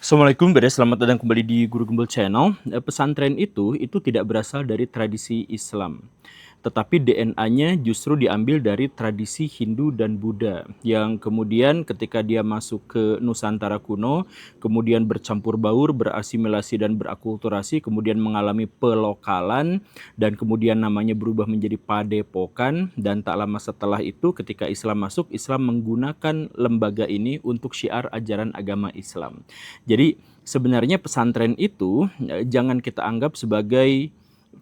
Assalamualaikum, selamat datang kembali di Guru Gembel Channel. Pesantren itu tidak berasal dari tradisi Islam, tetapi DNA-nya justru diambil dari tradisi Hindu dan Buddha, yang kemudian ketika dia masuk ke Nusantara kuno, kemudian bercampur baur, berasimilasi dan berakulturasi, kemudian mengalami pelokalan, dan kemudian namanya berubah menjadi Padepokan, dan tak lama setelah itu ketika Islam masuk, Islam menggunakan lembaga ini untuk syiar ajaran agama Islam. Jadi sebenarnya pesantren itu jangan kita anggap sebagai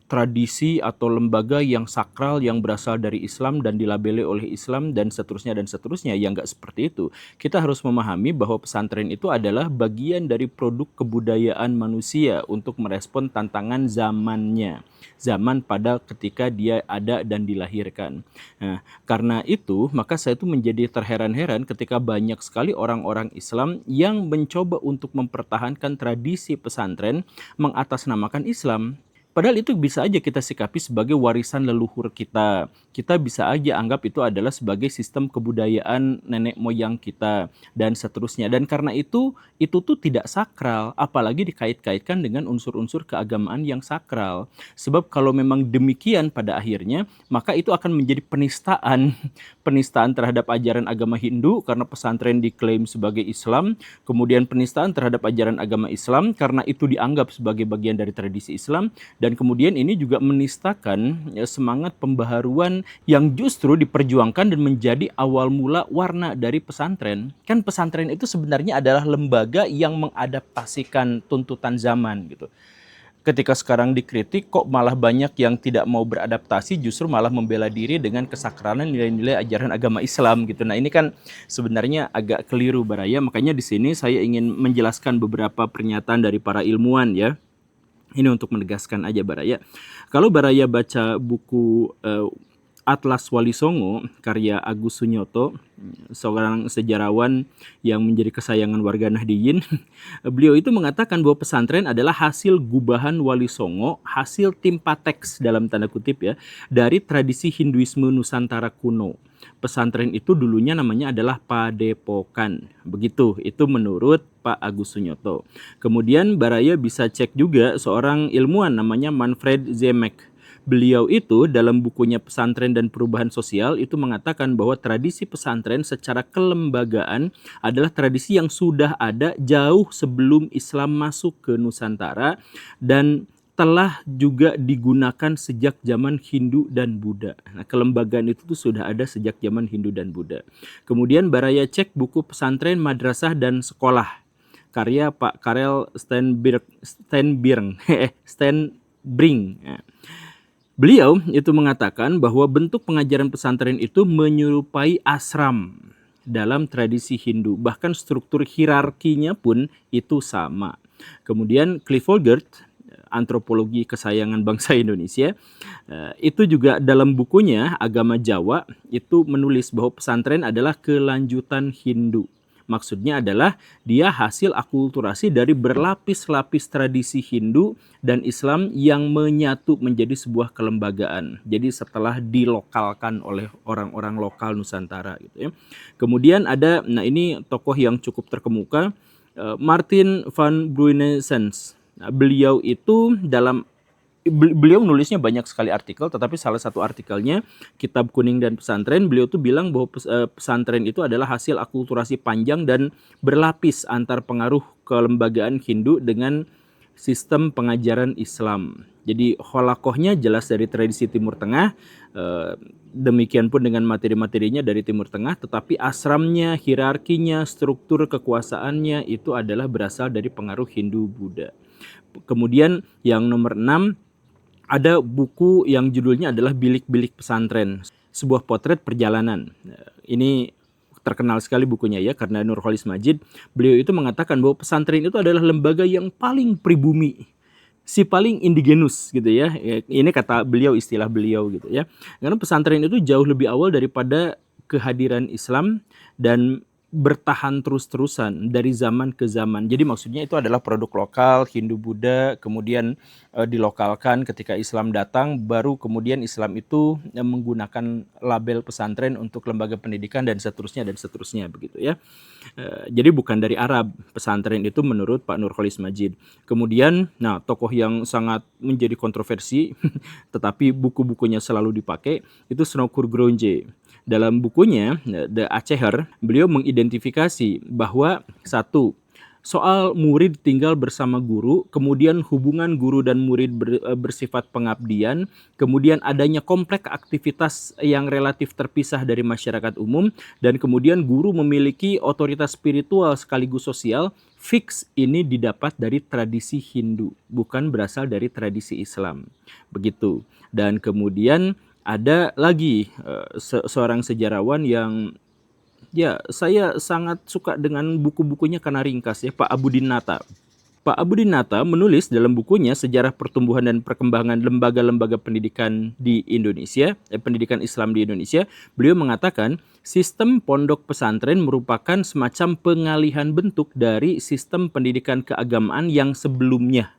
tradisi atau lembaga yang sakral yang berasal dari Islam dan dilabeli oleh Islam dan seterusnya, ya nggak seperti itu. Kita harus memahami bahwa pesantren itu adalah bagian dari produk kebudayaan manusia untuk merespon tantangan zamannya, zaman pada ketika dia ada dan dilahirkan. Nah, karena itu maka saya itu menjadi terheran-heran ketika banyak sekali orang-orang Islam yang mencoba untuk mempertahankan tradisi pesantren mengatasnamakan Islam. Padahal itu bisa aja kita sikapi sebagai warisan leluhur kita. Kita bisa aja anggap itu adalah sebagai sistem kebudayaan nenek moyang kita dan seterusnya. Dan karena itu tuh tidak sakral, apalagi dikait-kaitkan dengan unsur-unsur keagamaan yang sakral. Sebab kalau memang demikian pada akhirnya, maka itu akan menjadi penistaan. Penistaan terhadap ajaran agama Hindu karena pesantren diklaim sebagai Islam, kemudian penistaan terhadap ajaran agama Islam karena itu dianggap sebagai bagian dari tradisi Islam. Dan kemudian ini juga menistakan semangat pembaharuan yang justru diperjuangkan dan menjadi awal mula warna dari pesantren. Kan pesantren itu sebenarnya adalah lembaga yang mengadaptasikan tuntutan zaman gitu. Ketika sekarang dikritik kok malah banyak yang tidak mau beradaptasi, justru malah membela diri dengan kesakralan nilai-nilai ajaran agama Islam gitu. Nah, ini kan sebenarnya agak keliru Baraya. Makanya di sini saya ingin menjelaskan beberapa pernyataan dari para ilmuwan ya. Ini untuk menegaskan aja Baraya. Kalau Baraya baca buku Atlas Wali Songo karya Agus Sunyoto, seorang sejarawan yang menjadi kesayangan warga Nahdiyin, beliau itu mengatakan bahwa pesantren adalah hasil gubahan Wali Songo, hasil timpa teks dalam tanda kutip ya, dari tradisi Hinduisme Nusantara kuno. Pesantren itu dulunya namanya adalah Padepokan. Begitu, itu menurut Pak Agus Sunyoto. Kemudian Baraya bisa cek juga seorang ilmuwan namanya Manfred Zemek. Beliau itu dalam bukunya Pesantren dan Perubahan Sosial itu mengatakan bahwa tradisi pesantren secara kelembagaan adalah tradisi yang sudah ada jauh sebelum Islam masuk ke Nusantara dan telah juga digunakan sejak zaman Hindu dan Buddha. Nah, kelembagaan itu tuh sudah ada sejak zaman Hindu dan Buddha. Kemudian Baraya cek buku Pesantren, Madrasah, dan Sekolah karya Pak Karel Stenbring. Beliau itu mengatakan bahwa bentuk pengajaran pesantren itu menyerupai asram dalam tradisi Hindu. Bahkan struktur hierarkinya pun itu sama. Kemudian Cliff Folgert, antropologi kesayangan bangsa Indonesia, itu juga dalam bukunya Agama Jawa itu menulis bahwa pesantren adalah kelanjutan Hindu. Maksudnya adalah dia hasil akulturasi dari berlapis-lapis tradisi Hindu dan Islam yang menyatu menjadi sebuah kelembagaan. Jadi setelah dilokalkan oleh orang-orang lokal Nusantara gitu ya. Kemudian ada, nah ini tokoh yang cukup terkemuka, Martin van Bruinesens. Nah, beliau itu beliau nulisnya banyak sekali artikel, tetapi salah satu artikelnya Kitab Kuning dan Pesantren, beliau tuh bilang bahwa pesantren itu adalah hasil akulturasi panjang dan berlapis antar pengaruh kelembagaan Hindu dengan sistem pengajaran Islam. Jadi holakohnya jelas dari tradisi Timur Tengah, demikian pun dengan materi-materinya dari Timur Tengah, tetapi asramnya, hierarkinya, struktur kekuasaannya itu adalah berasal dari pengaruh Hindu Buddha. Kemudian yang nomor 6, ada buku yang judulnya adalah Bilik-Bilik Pesantren, sebuah potret perjalanan. Ini terkenal sekali bukunya ya, karena Nurholis Majid. Beliau itu mengatakan bahwa pesantren itu adalah lembaga yang paling pribumi, si paling indigenus gitu ya. Ini kata beliau, istilah beliau gitu ya. Karena pesantren itu jauh lebih awal daripada kehadiran Islam dan bertahan terus-terusan dari zaman ke zaman. Jadi maksudnya itu adalah produk lokal, Hindu-Buddha, kemudian dilokalkan ketika Islam datang, baru kemudian Islam itu menggunakan label pesantren untuk lembaga pendidikan dan seterusnya begitu ya. Jadi bukan dari Arab pesantren itu menurut Pak Nurholis Majid. Kemudian, nah tokoh yang sangat menjadi kontroversi, tetapi buku-bukunya selalu dipakai, itu Snokur Gronje. Dalam bukunya The Aceher, beliau mengidentifikasi bahwa satu, soal murid tinggal bersama guru, kemudian hubungan guru dan murid bersifat pengabdian, kemudian adanya kompleks aktivitas yang relatif terpisah dari masyarakat umum, dan kemudian guru memiliki otoritas spiritual sekaligus sosial, fix ini didapat dari tradisi Hindu, bukan berasal dari tradisi Islam. Begitu. Dan kemudian ada lagi seorang sejarawan yang ya saya sangat suka dengan buku-bukunya karena ringkas ya, Pak Abudin Nata. Pak Abudin Nata menulis dalam bukunya Sejarah Pertumbuhan dan Perkembangan Lembaga-Lembaga Pendidikan di Indonesia, Pendidikan Islam di Indonesia, beliau mengatakan sistem pondok pesantren merupakan semacam pengalihan bentuk dari sistem pendidikan keagamaan yang sebelumnya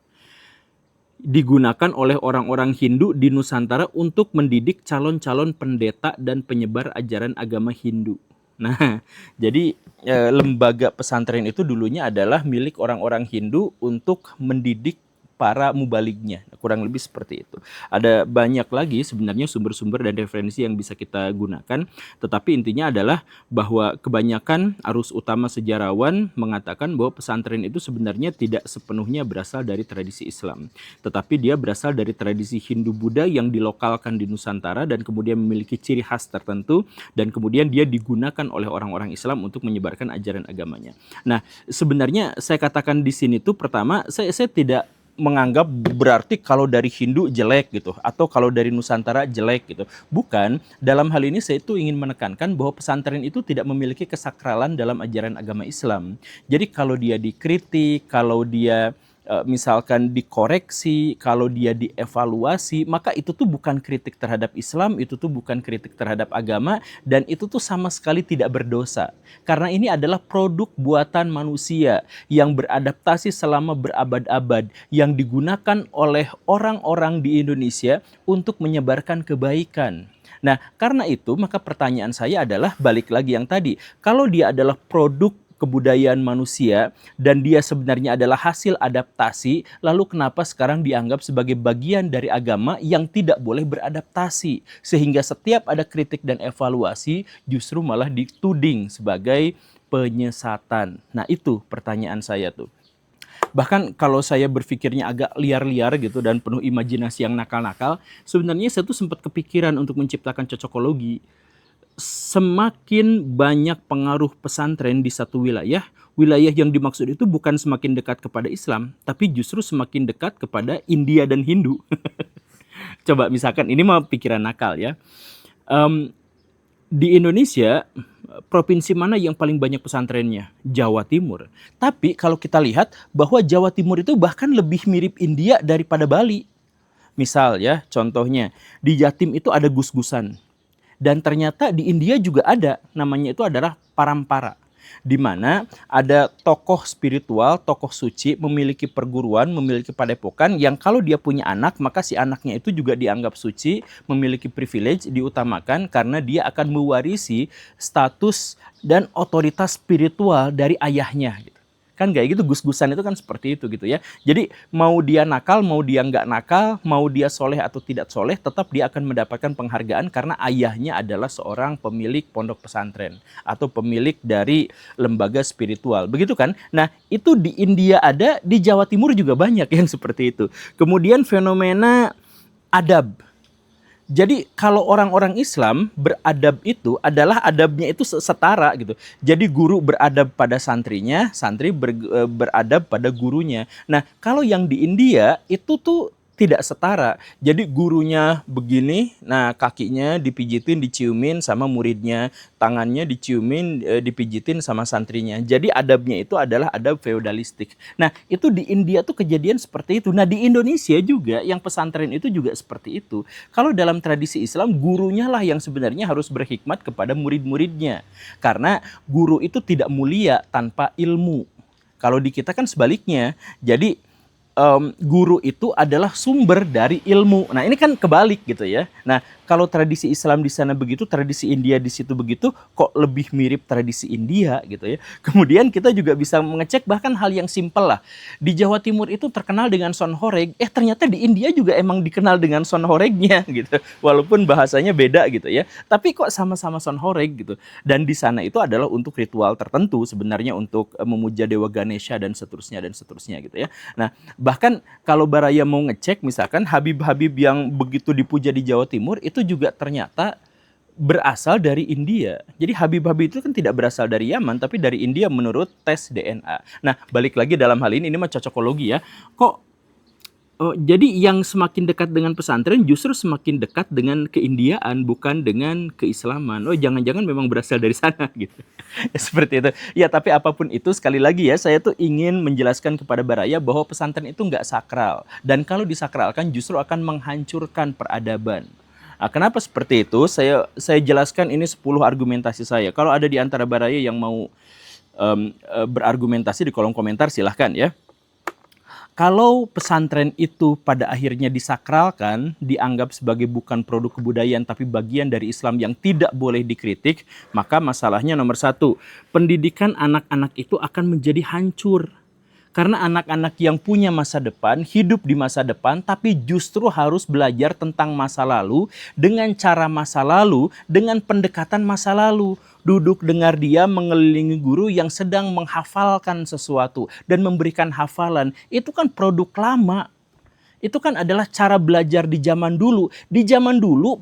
digunakan oleh orang-orang Hindu di Nusantara untuk mendidik calon-calon pendeta dan penyebar ajaran agama Hindu. Nah, jadi lembaga pesantren itu dulunya adalah milik orang-orang Hindu untuk mendidik para mubalignya. Kurang lebih seperti itu. Ada banyak lagi sebenarnya sumber-sumber dan referensi yang bisa kita gunakan, tetapi intinya adalah bahwa kebanyakan arus utama sejarawan mengatakan bahwa pesantren itu sebenarnya tidak sepenuhnya berasal dari tradisi Islam, tetapi dia berasal dari tradisi Hindu-Buddha yang dilokalkan di Nusantara dan kemudian memiliki ciri khas tertentu, dan kemudian dia digunakan oleh orang-orang Islam untuk menyebarkan ajaran agamanya. Nah, sebenarnya saya katakan di sini tuh pertama, saya tidak menganggap berarti kalau dari Hindu jelek gitu, atau kalau dari Nusantara jelek gitu. Bukan, dalam hal ini saya itu ingin menekankan bahwa pesantren itu tidak memiliki kesakralan dalam ajaran agama Islam. Jadi kalau dia dikritik, kalau dia misalkan dikoreksi, kalau dia dievaluasi, maka itu tuh bukan kritik terhadap Islam, itu tuh bukan kritik terhadap agama, dan itu tuh sama sekali tidak berdosa. Karena ini adalah produk buatan manusia yang beradaptasi selama berabad-abad, yang digunakan oleh orang-orang di Indonesia untuk menyebarkan kebaikan. Nah, karena itu maka pertanyaan saya adalah balik lagi yang tadi, kalau dia adalah produk kebudayaan manusia dan dia sebenarnya adalah hasil adaptasi, lalu kenapa sekarang dianggap sebagai bagian dari agama yang tidak boleh beradaptasi, sehingga setiap ada kritik dan evaluasi justru malah dituding sebagai penyesatan. Nah, itu pertanyaan saya tuh. Bahkan kalau saya berpikirnya agak liar-liar gitu dan penuh imajinasi yang nakal-nakal, sebenarnya saya tuh sempat kepikiran untuk menciptakan cocokologi. Semakin banyak pengaruh pesantren di satu wilayah, wilayah yang dimaksud itu bukan semakin dekat kepada Islam, tapi justru semakin dekat kepada India dan Hindu. Coba misalkan, ini mah pikiran nakal ya. Di Indonesia, provinsi mana yang paling banyak pesantrennya? Jawa Timur. Tapi kalau kita lihat bahwa Jawa Timur itu bahkan lebih mirip India daripada Bali. Misal ya, contohnya, di Jatim itu ada gus-gusan. Dan ternyata di India juga ada, namanya itu adalah parampara, di mana ada tokoh spiritual, tokoh suci, memiliki perguruan, memiliki padepokan, yang kalau dia punya anak, maka si anaknya itu juga dianggap suci, memiliki privilege, diutamakan karena dia akan mewarisi status dan otoritas spiritual dari ayahnya. Kan kayak gitu, gus-gusan itu kan seperti itu gitu ya. Jadi mau dia nakal, mau dia nggak nakal, mau dia soleh atau tidak soleh, tetap dia akan mendapatkan penghargaan karena ayahnya adalah seorang pemilik pondok pesantren atau pemilik dari lembaga spiritual. Begitu kan? Nah, itu di India ada, di Jawa Timur juga banyak yang seperti itu. Kemudian fenomena adab. Jadi kalau orang-orang Islam beradab itu adalah adabnya itu setara gitu. Jadi guru beradab pada santrinya, santri beradab pada gurunya. Nah, kalau yang di India itu tuh tidak setara. Jadi gurunya begini, nah kakinya dipijitin, diciumin sama muridnya, tangannya diciumin, dipijitin sama santrinya. Jadi adabnya itu adalah adab feodalistik. Nah, itu di India tuh kejadian seperti itu. Nah, di Indonesia juga yang pesantren itu juga seperti itu. Kalau dalam tradisi Islam, gurunya lah yang sebenarnya harus berhikmat kepada murid-muridnya. Karena guru itu tidak mulia tanpa ilmu. Kalau di kita kan sebaliknya. Jadi guru itu adalah sumber dari ilmu. Nah, ini kan kebalik gitu ya. Nah, kalau tradisi Islam di sana begitu, tradisi India di situ begitu, kok lebih mirip tradisi India gitu ya. Kemudian kita juga bisa mengecek bahkan hal yang simpel lah. Di Jawa Timur itu terkenal dengan son horeg, ternyata di India juga emang dikenal dengan son horegnya gitu. Walaupun bahasanya beda gitu ya. Tapi kok sama-sama son horeg gitu. Dan di sana itu adalah untuk ritual tertentu sebenarnya, untuk memuja Dewa Ganesha dan seterusnya gitu ya. Nah, bahkan kalau Baraya mau ngecek misalkan Habib-habib yang begitu dipuja di Jawa Timur itu juga ternyata berasal dari India. Jadi Habib-habib itu kan tidak berasal dari Yaman tapi dari India menurut tes DNA. Nah, balik lagi dalam hal ini mah cocokologi ya. Kok jadi yang semakin dekat dengan pesantren justru semakin dekat dengan keindiaan, bukan dengan keislaman. Oh, jangan-jangan memang berasal dari sana gitu. Seperti itu. Ya, tapi apapun itu, sekali lagi ya, saya tuh ingin menjelaskan kepada Baraya bahwa pesantren itu nggak sakral. Dan kalau disakralkan justru akan menghancurkan peradaban. Nah, kenapa seperti itu? Saya jelaskan ini 10 argumentasi saya. Kalau ada di antara Baraya yang mau berargumentasi di kolom komentar, silahkan ya. Kalau pesantren itu pada akhirnya disakralkan, dianggap sebagai bukan produk kebudayaan tapi bagian dari Islam yang tidak boleh dikritik, maka masalahnya nomor 1, pendidikan anak-anak itu akan menjadi hancur. Karena anak-anak yang punya masa depan, hidup di masa depan, tapi justru harus belajar tentang masa lalu, dengan cara masa lalu, dengan pendekatan masa lalu. Duduk dengar dia mengelilingi guru yang sedang menghafalkan sesuatu dan memberikan hafalan. Itu kan produk lama. Itu kan adalah cara belajar di zaman dulu. Di zaman dulu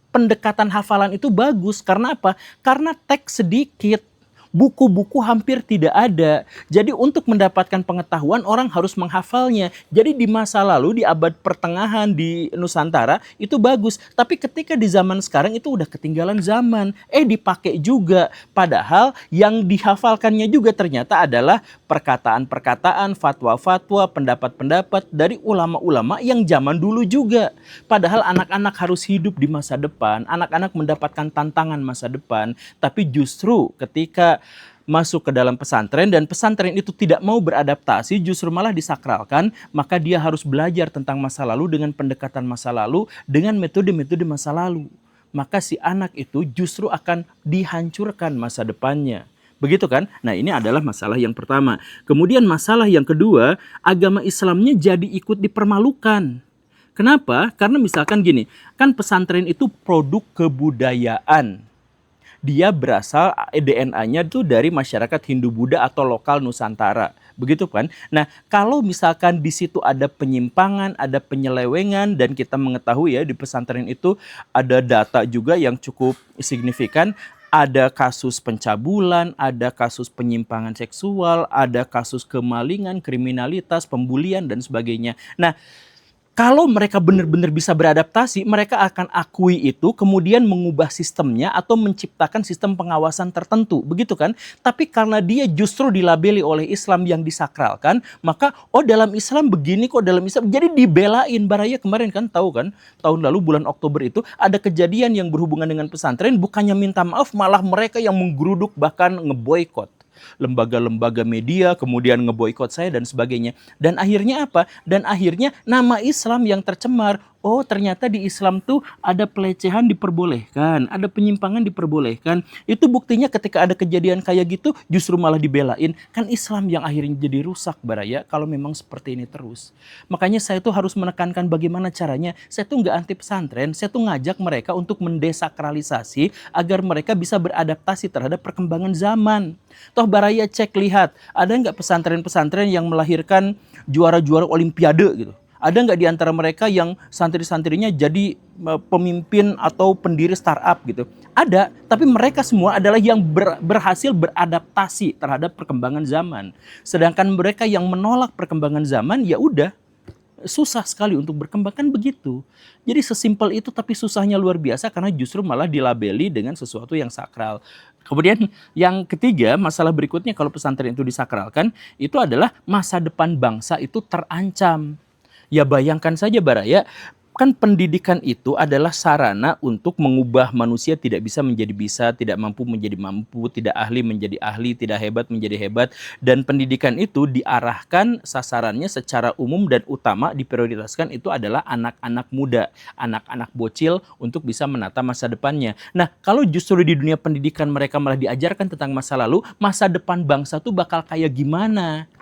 pendekatan hafalan itu bagus. Karena apa? Karena teks sedikit. Buku-buku hampir tidak ada. Jadi untuk mendapatkan pengetahuan orang harus menghafalnya. Jadi di masa lalu, di abad pertengahan di Nusantara itu bagus. Tapi ketika di zaman sekarang itu udah ketinggalan zaman. Dipakai juga. Padahal yang dihafalkannya juga ternyata adalah perkataan-perkataan, fatwa-fatwa, pendapat-pendapat dari ulama-ulama yang zaman dulu juga. Padahal anak-anak harus hidup di masa depan. Anak-anak mendapatkan tantangan masa depan. Tapi justru ketika masuk ke dalam pesantren dan pesantren itu tidak mau beradaptasi, justru malah disakralkan, maka dia harus belajar tentang masa lalu dengan pendekatan masa lalu, dengan metode-metode masa lalu. Maka si anak itu justru akan dihancurkan masa depannya. Begitu kan? Nah, ini adalah masalah yang pertama. Kemudian masalah yang kedua, agama Islamnya jadi ikut dipermalukan. Kenapa? Karena misalkan gini, kan pesantren itu produk kebudayaan. Dia berasal, DNA-nya itu dari masyarakat Hindu-Buddha atau lokal Nusantara. Begitu kan? Nah, kalau misalkan di situ ada penyimpangan, ada penyelewengan, dan kita mengetahui ya di pesantren itu ada data juga yang cukup signifikan. Ada kasus pencabulan, ada kasus penyimpangan seksual, ada kasus kemalingan, kriminalitas, pembulian, dan sebagainya. Nah, kalau mereka benar-benar bisa beradaptasi, mereka akan akui itu, kemudian mengubah sistemnya atau menciptakan sistem pengawasan tertentu, begitu kan? Tapi karena dia justru dilabeli oleh Islam yang disakralkan, maka dalam Islam begini kok, dalam Islam. Jadi dibelain. Baraya kemarin kan tahu kan, tahun lalu bulan Oktober itu ada kejadian yang berhubungan dengan pesantren, bukannya minta maaf, malah mereka yang menggeruduk bahkan ngeboikot lembaga-lembaga media, kemudian ngeboikot saya dan sebagainya. Dan akhirnya apa? Dan akhirnya nama Islam yang tercemar. Oh, ternyata di Islam tuh ada pelecehan diperbolehkan, ada penyimpangan diperbolehkan. Itu buktinya ketika ada kejadian kayak gitu justru malah dibelain. Kan Islam yang akhirnya jadi rusak, Baraya, kalau memang seperti ini terus. Makanya saya tuh harus menekankan bagaimana caranya. Saya tuh nggak anti pesantren, saya tuh ngajak mereka untuk mendesakralisasi agar mereka bisa beradaptasi terhadap perkembangan zaman. Toh Baraya cek lihat, ada nggak pesantren-pesantren yang melahirkan juara-juara olimpiade gitu? Ada nggak di antara mereka yang santri-santrinya jadi pemimpin atau pendiri startup gitu? Ada, tapi mereka semua adalah yang berhasil beradaptasi terhadap perkembangan zaman. Sedangkan mereka yang menolak perkembangan zaman, ya udah, susah sekali untuk berkembang, kan begitu. Jadi sesimpel itu tapi susahnya luar biasa karena justru malah dilabeli dengan sesuatu yang sakral. Kemudian yang ketiga, masalah berikutnya kalau pesantren itu disakralkan, itu adalah masa depan bangsa itu terancam. Ya bayangkan saja Baraya, kan pendidikan itu adalah sarana untuk mengubah manusia tidak bisa, tidak mampu menjadi mampu, tidak ahli menjadi ahli, tidak hebat menjadi hebat. Dan pendidikan itu diarahkan sasarannya secara umum dan utama diprioritaskan itu adalah anak-anak muda, anak-anak bocil untuk bisa menata masa depannya. Nah, kalau justru di dunia pendidikan mereka malah diajarkan tentang masa lalu, masa depan bangsa tuh bakal kayak gimana?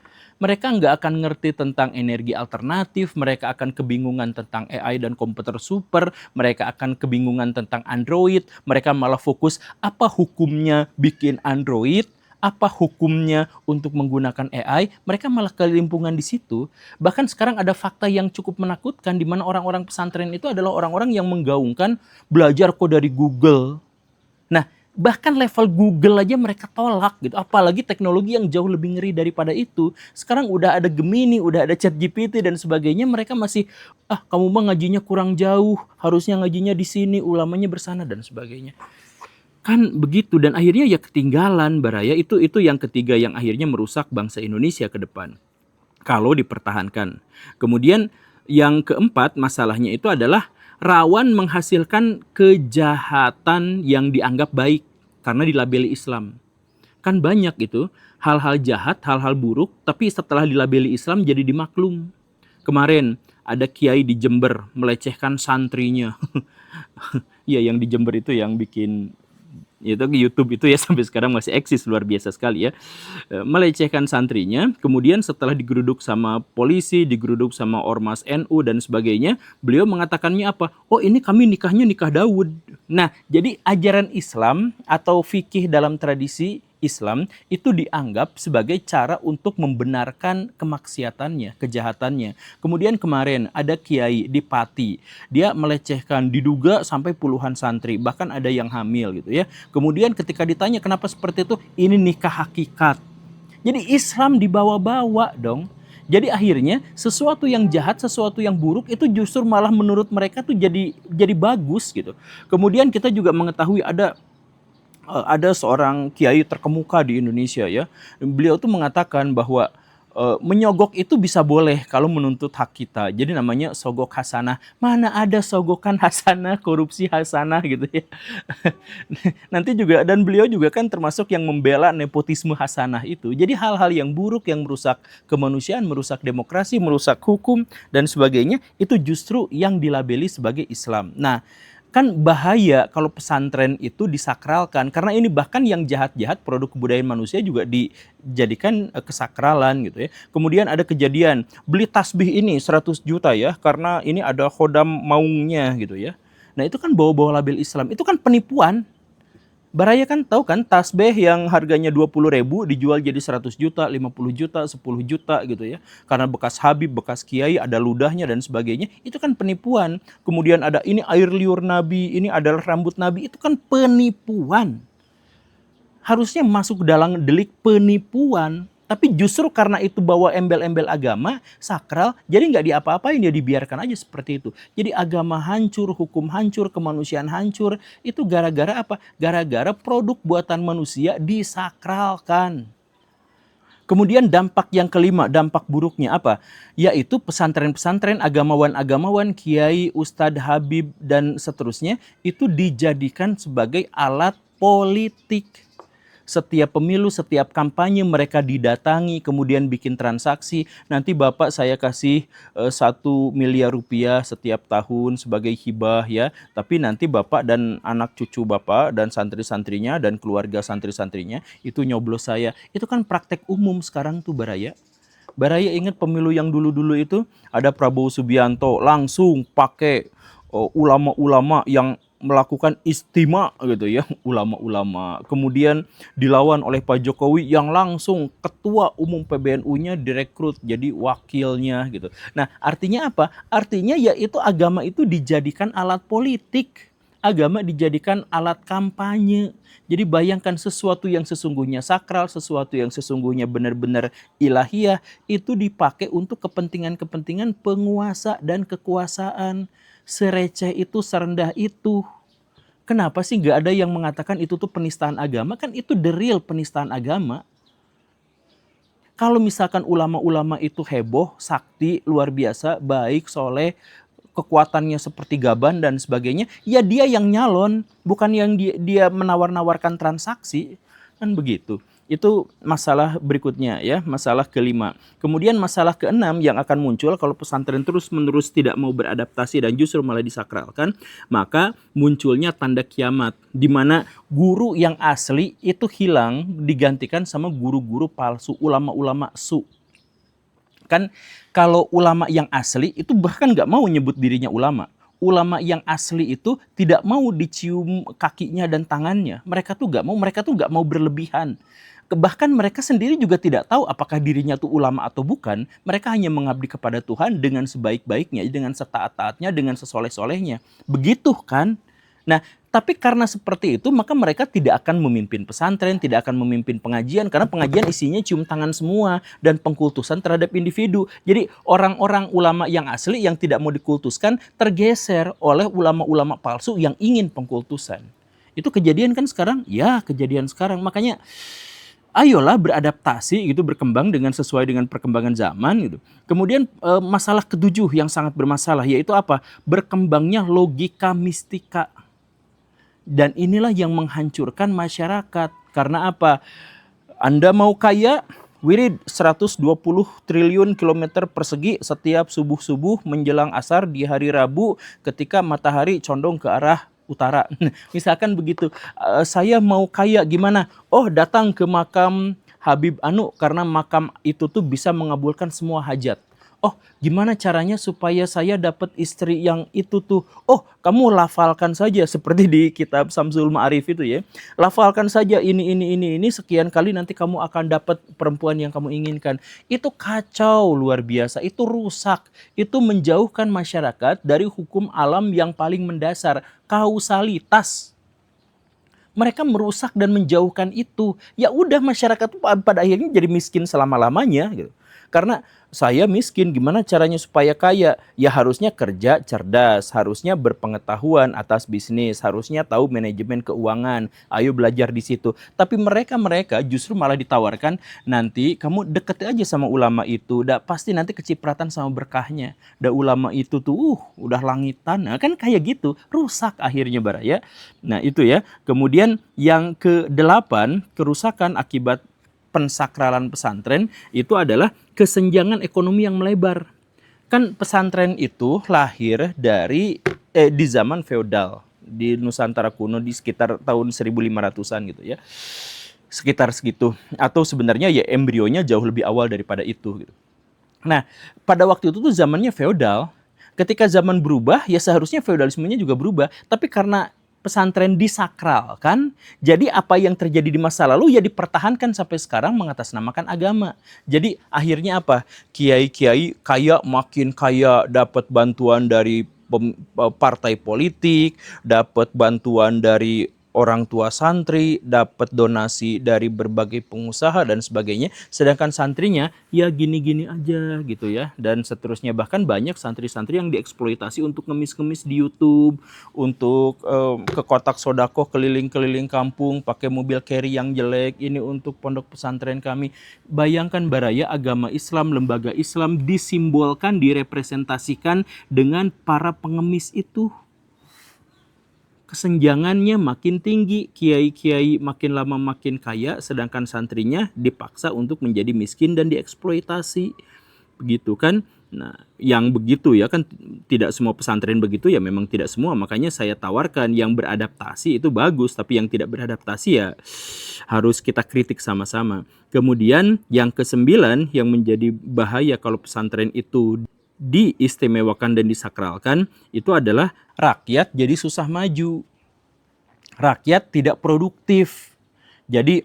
Mereka nggak akan ngerti tentang energi alternatif, mereka akan kebingungan tentang AI dan komputer super, mereka akan kebingungan tentang Android, mereka malah fokus apa hukumnya bikin Android, apa hukumnya untuk menggunakan AI, mereka malah kelimpungan di situ. Bahkan sekarang ada fakta yang cukup menakutkan di mana orang-orang pesantren itu adalah orang-orang yang menggaungkan belajar kok dari Google. Nah, bahkan level Google aja mereka tolak gitu. Apalagi teknologi yang jauh lebih ngeri daripada itu. Sekarang udah ada Gemini, udah ada ChatGPT dan sebagainya, mereka masih kamu mah ngajinya kurang jauh, harusnya ngajinya di sini, ulamanya bersana dan sebagainya. Kan begitu dan akhirnya ya ketinggalan Baraya, itu yang ketiga yang akhirnya merusak bangsa Indonesia ke depan. Kalau dipertahankan. Kemudian yang keempat masalahnya itu adalah rawan menghasilkan kejahatan yang dianggap baik karena dilabeli Islam. Kan banyak itu hal-hal jahat, hal-hal buruk, tapi setelah dilabeli Islam jadi dimaklum. Kemarin ada kiai di Jember melecehkan santrinya. Ya, yang di Jember itu yang bikin itu YouTube itu ya sampai sekarang masih eksis, luar biasa sekali ya. Melecehkan santrinya, kemudian setelah digeruduk sama polisi, digeruduk sama ormas NU dan sebagainya, beliau mengatakannya apa? Oh, ini kami nikahnya nikah Daud. Nah, jadi ajaran Islam atau fikih dalam tradisi Islam itu dianggap sebagai cara untuk membenarkan kemaksiatannya, kejahatannya. Kemudian kemarin ada kiai di Pati, dia melecehkan, diduga sampai puluhan santri, bahkan ada yang hamil gitu ya. Kemudian ketika ditanya kenapa seperti itu, ini nikah hakikat. Jadi Islam dibawa-bawa dong. Jadi akhirnya sesuatu yang jahat, sesuatu yang buruk itu justru malah menurut mereka tuh jadi bagus gitu. Kemudian kita juga mengetahui ada seorang kiai terkemuka di Indonesia ya. Beliau tuh mengatakan bahwa menyogok itu bisa boleh kalau menuntut hak kita. Jadi namanya sogok hasanah. Mana ada sogokan hasanah, korupsi hasanah gitu ya. Nanti juga dan beliau juga kan termasuk yang membela nepotisme hasanah itu. Jadi hal-hal yang buruk yang merusak kemanusiaan, merusak demokrasi, merusak hukum dan sebagainya itu justru yang dilabeli sebagai Islam. Nah, kan bahaya kalau pesantren itu disakralkan karena ini bahkan yang jahat-jahat produk kebudayaan manusia juga dijadikan kesakralan gitu ya. Kemudian ada kejadian beli tasbih ini 100 juta ya karena ini ada khodam maungnya gitu ya. Nah, itu kan bawa-bawa label Islam. Itu kan penipuan. Baraya kan tahu kan tasbih yang harganya 20.000 dijual jadi 100 juta, 50 juta, 10 juta gitu ya. Karena bekas Habib, bekas Kiai, ada ludahnya dan sebagainya. Itu kan penipuan. Kemudian ada ini air liur Nabi, ini adalah rambut Nabi. Itu kan penipuan. Harusnya masuk dalam delik penipuan. Tapi justru karena itu bawa embel-embel agama, sakral, jadi nggak diapa-apain, ya dibiarkan aja seperti itu. Jadi agama hancur, hukum hancur, kemanusiaan hancur, itu gara-gara apa? Gara-gara produk buatan manusia disakralkan. Kemudian dampak yang kelima, dampak buruknya apa? Yaitu pesantren-pesantren, agamawan-agamawan, kiai, ustadz, habib, dan seterusnya, itu dijadikan sebagai alat politik. Setiap pemilu, setiap kampanye mereka didatangi, kemudian bikin transaksi. Nanti Bapak saya kasih 1 miliar rupiah setiap tahun sebagai hibah ya. Tapi nanti Bapak dan anak cucu Bapak dan santri-santrinya dan keluarga santri-santrinya itu nyoblos saya. Itu kan praktek umum sekarang tuh Baraya. Baraya ingat pemilu yang dulu-dulu itu ada Prabowo Subianto langsung pakai ulama-ulama yang melakukan istima gitu ya, ulama-ulama. Kemudian dilawan oleh Pak Jokowi yang langsung ketua umum PBNU-nya direkrut jadi wakilnya gitu. Nah, artinya apa? Artinya yaitu agama itu dijadikan alat politik. agama dijadikan alat kampanye. Jadi bayangkan sesuatu yang sesungguhnya sakral, sesuatu yang sesungguhnya benar-benar ilahiyah, itu dipakai untuk kepentingan-kepentingan penguasa dan kekuasaan. Sereceh itu, serendah itu. Kenapa sih nggak ada yang mengatakan itu tuh penistaan agama? Kan itu the real penistaan agama. Kalau misalkan ulama-ulama itu heboh, sakti, luar biasa, baik, soleh, kekuatannya seperti gaban dan sebagainya, ya dia yang nyalon, bukan yang dia menawar-nawarkan transaksi. Kan begitu. Itu masalah berikutnya ya, masalah kelima. Kemudian masalah keenam yang akan muncul kalau pesantren terus-menerus tidak mau beradaptasi dan justru malah disakralkan, maka munculnya tanda kiamat, di mana guru yang asli itu hilang digantikan sama guru-guru palsu, ulama-ulama su. Kan kalau ulama yang asli itu bahkan nggak mau nyebut dirinya ulama. Ulama yang asli itu tidak mau dicium kakinya dan tangannya. Mereka tuh nggak mau berlebihan. Bahkan mereka sendiri juga tidak tahu apakah dirinya tuh ulama atau bukan. Mereka hanya mengabdi kepada Tuhan dengan sebaik-baiknya, dengan setaat-taatnya, dengan sesoleh-solehnya. Begitu kan? Nah, tapi karena seperti itu, maka mereka tidak akan memimpin pesantren, tidak akan memimpin pengajian, karena pengajian isinya cium tangan semua dan pengkultusan terhadap individu. Jadi orang-orang ulama yang asli yang tidak mau dikultuskan tergeser oleh ulama-ulama palsu yang ingin pengkultusan. Itu kejadian kan sekarang? Ya, kejadian sekarang. Makanya ayolah beradaptasi gitu, berkembang dengan sesuai dengan perkembangan zaman gitu. Kemudian masalah ketujuh yang sangat bermasalah yaitu apa? Berkembangnya logika mistika. Dan inilah yang menghancurkan masyarakat. Karena apa? Anda mau kaya, wirid 120 triliun kilometer persegi setiap subuh-subuh menjelang asar di hari Rabu ketika matahari condong ke arah utara. Misalkan begitu, saya mau kaya gimana? Oh, datang ke makam Habib Anu karena makam itu tuh bisa mengabulkan semua hajat. Oh, gimana caranya supaya saya dapat istri yang itu tuh? Oh, kamu lafalkan saja seperti di kitab Samsul Ma'arif itu ya. Lafalkan saja ini sekian kali nanti kamu akan dapat perempuan yang kamu inginkan. Itu kacau luar biasa, itu rusak. Itu menjauhkan masyarakat dari hukum alam yang paling mendasar, kausalitas. Mereka merusak dan menjauhkan itu. Ya udah masyarakat tuh pada akhirnya jadi miskin selama-lamanya gitu. Karena saya miskin, gimana caranya supaya kaya? Ya harusnya kerja cerdas, harusnya berpengetahuan atas bisnis, harusnya tahu manajemen keuangan. Ayo belajar di situ. Tapi mereka justru malah ditawarkan, nanti kamu deket aja sama ulama itu, dah pasti nanti kecipratan sama berkahnya. Dah ulama itu tuh udah langitan. Nah, kan kayak gitu, rusak akhirnya bara ya. Nah, itu ya. Kemudian yang ke-8, kerusakan akibat pensakralan pesantren itu adalah kesenjangan ekonomi yang melebar. Kan pesantren itu lahir dari di zaman feodal di Nusantara kuno di sekitar tahun 1500-an gitu ya. Sekitar segitu, atau sebenarnya ya embrionya jauh lebih awal daripada itu gitu. Nah, pada waktu itu tuh zamannya feodal. Ketika zaman berubah, ya seharusnya feodalismenya juga berubah. Tapi karena pesantren disakralkan, jadi apa yang terjadi di masa lalu ya dipertahankan sampai sekarang mengatasnamakan agama. Jadi akhirnya apa? Kiai-kiai kaya makin kaya, dapat bantuan dari partai politik, dapat bantuan dari orang tua santri, dapat donasi dari berbagai pengusaha dan sebagainya, sedangkan santrinya ya gini-gini aja gitu ya, dan seterusnya. Bahkan banyak santri-santri yang dieksploitasi untuk ngemis-ngemis di YouTube, untuk ke kotak sodako keliling-keliling kampung pakai mobil carry yang jelek, ini untuk pondok pesantren kami. Bayangkan baraya, agama Islam, lembaga Islam disimbolkan, direpresentasikan dengan para pengemis itu. Kesenjangannya makin tinggi, kiai-kiai makin lama makin kaya, sedangkan santrinya dipaksa untuk menjadi miskin dan dieksploitasi. Begitu kan? Nah, yang begitu ya kan tidak semua pesantren begitu ya, memang tidak semua. Makanya saya tawarkan yang beradaptasi itu bagus, tapi yang tidak beradaptasi ya harus kita kritik sama-sama. Kemudian yang ke-9 yang menjadi bahaya kalau pesantren itu diistimewakan dan disakralkan itu adalah rakyat jadi susah maju. Rakyat tidak produktif. Jadi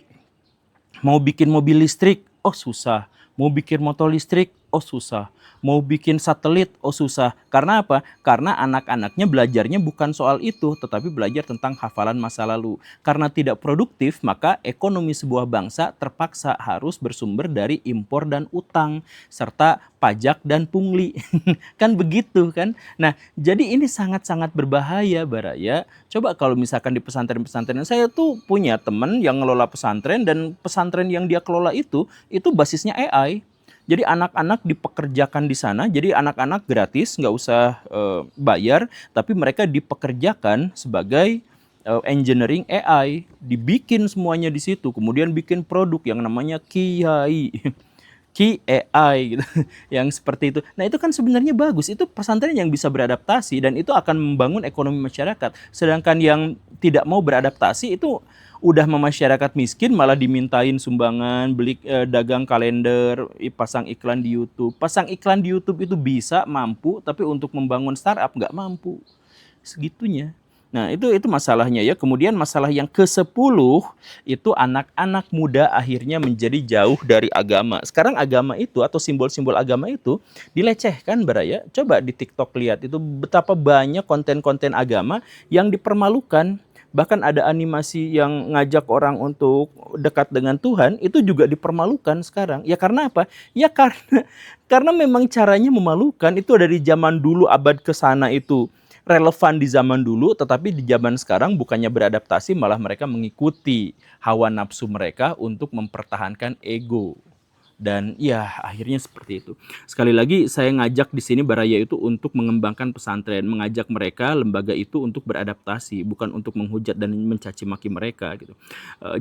mau bikin mobil listrik, oh susah. Mau bikin motor listrik, oh susah. Mau bikin satelit, oh susah. Karena apa? Karena anak-anaknya belajarnya bukan soal itu, tetapi belajar tentang hafalan masa lalu. Karena tidak produktif, maka ekonomi sebuah bangsa terpaksa harus bersumber dari impor dan utang, serta pajak dan pungli. Kan begitu kan? Nah, jadi ini sangat-sangat berbahaya, Baraya. Coba kalau misalkan di pesantren-pesantren, saya tuh punya teman yang ngelola pesantren, dan pesantren yang dia kelola itu basisnya AI. Jadi anak-anak dipekerjakan di sana, jadi anak-anak gratis, nggak usah bayar, tapi mereka dipekerjakan sebagai engineering AI, dibikin semuanya di situ, kemudian bikin produk yang namanya Kiai. Ki AI gitu, yang seperti itu. Nah itu kan sebenarnya bagus, itu pesantren yang bisa beradaptasi dan itu akan membangun ekonomi masyarakat. Sedangkan yang tidak mau beradaptasi itu udah memasyarakat miskin, malah dimintain sumbangan, beli dagang kalender, pasang iklan di YouTube. Pasang iklan di YouTube itu bisa, mampu, tapi untuk membangun startup nggak mampu. Segitunya. Nah, itu masalahnya ya. Kemudian masalah yang ke-10 itu anak-anak muda akhirnya menjadi jauh dari agama. Sekarang agama itu atau simbol-simbol agama itu dilecehkan, Baraya. Coba di TikTok lihat itu betapa banyak konten-konten agama yang dipermalukan. Bahkan ada animasi yang ngajak orang untuk dekat dengan Tuhan, itu juga dipermalukan sekarang. Ya karena apa? Ya karena memang caranya memalukan. Itu dari zaman dulu, abad ke sana itu relevan di zaman dulu, tetapi di zaman sekarang bukannya beradaptasi, malah mereka mengikuti hawa nafsu mereka untuk mempertahankan ego. Dan ya akhirnya seperti itu. Sekali lagi saya ngajak di sini Baraya itu untuk mengembangkan pesantren, mengajak mereka lembaga itu untuk beradaptasi, bukan untuk menghujat dan mencaci maki mereka gitu.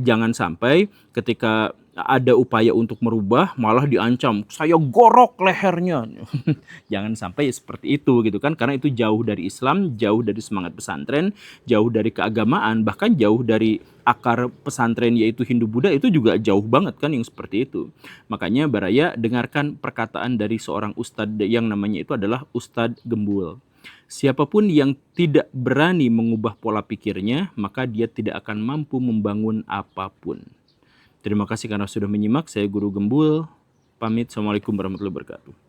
Jangan sampai ketika ada upaya untuk merubah malah diancam, saya gorok lehernya. Jangan sampai seperti itu gitu kan, karena itu jauh dari Islam, jauh dari semangat pesantren, jauh dari keagamaan, bahkan jauh dari akar pesantren yaitu Hindu Buddha, itu juga jauh banget kan yang seperti itu. Makanya Baraya dengarkan perkataan dari seorang ustadz yang namanya itu adalah Ustadz Gembul. Siapapun yang tidak berani mengubah pola pikirnya, maka dia tidak akan mampu membangun apapun. Terima kasih karena sudah menyimak. Saya Guru Gembul. Pamit. Assalamualaikum warahmatullahi wabarakatuh.